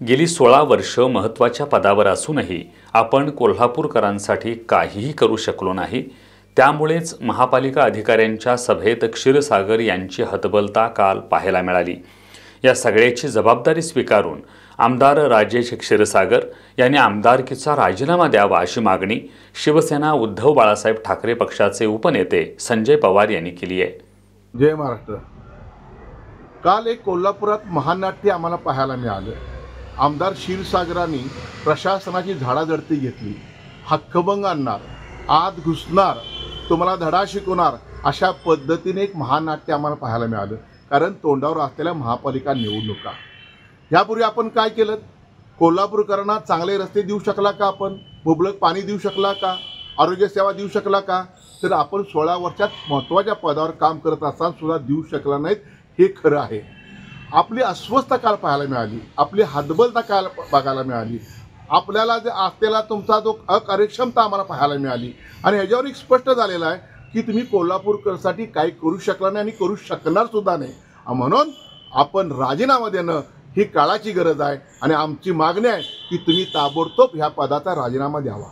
गेली 16 वर्ष महत्त्वाच्या पदावर असूनही आपण कोल्हापूरकरांसाठी काहीही करू शकलो नाही। त्यामुळेच महापालिका अधिकाऱ्यांच्या सभेत क्षीरसागर यांची हतबलता काल पाहायला मिळाली। या सगळ्याची जबाबदारी स्वीकारून आमदार राजेश क्षीरसागर यांनी आमदारकीचा राजीनामा द्यावा अशी मागणी शिवसेना उद्धव बाळासाहेब ठाकरे पक्षाचे उपनेते संजय पवार यांनी केली आहे। जय महाराष्ट्र। काल एक कोल्हापुरात महानाट्य आम्हाला पाहायला मिळालं। आमदार क्षीरसागरांनी प्रशासनाची झाडाझडती घेतली, हक्कभंग आणणार, आत घुसणार, तुम्हाला धडा शिकवणार अशा पद्धतीने एक महानाट्य आम्हाला पाहायला मिळालं। कारण तोंडावर असलेल्या महापालिका निवडणुका यापूर्वी आपण काय केलं? कोल्हापूरकरांना चांगले रस्ते देऊ शकला का? आपण मुबलक पाणी देऊ शकला का? आरोग्य सेवा देऊ शकला का? तर आपण 16 वर्षात महत्त्वाच्या पदावर काम करत असताना सुद्धा देऊ शकला नाहीत, हे खरं आहे। आपली अस्वस्थता काल पाहायला मिळाली, आपली हतबलता काल बघायला मिळाली, आपल्याला जे असलेला तुमचा जो अकार्यक्षमता आम्हाला पाहायला मिळाली। आणि ह्याच्यावर एक स्पष्ट झालेलं आहे की तुम्ही कोल्हापूरकरांसाठी काही करू शकला नाही आणि करू शकणार सुद्धा नाही। म्हणून आपण राजीनामा देणं ही काळाची गरज आहे आणि आमची मागणी आहे की तुम्ही ताबडतोब ह्या पदाचा राजीनामा द्यावा।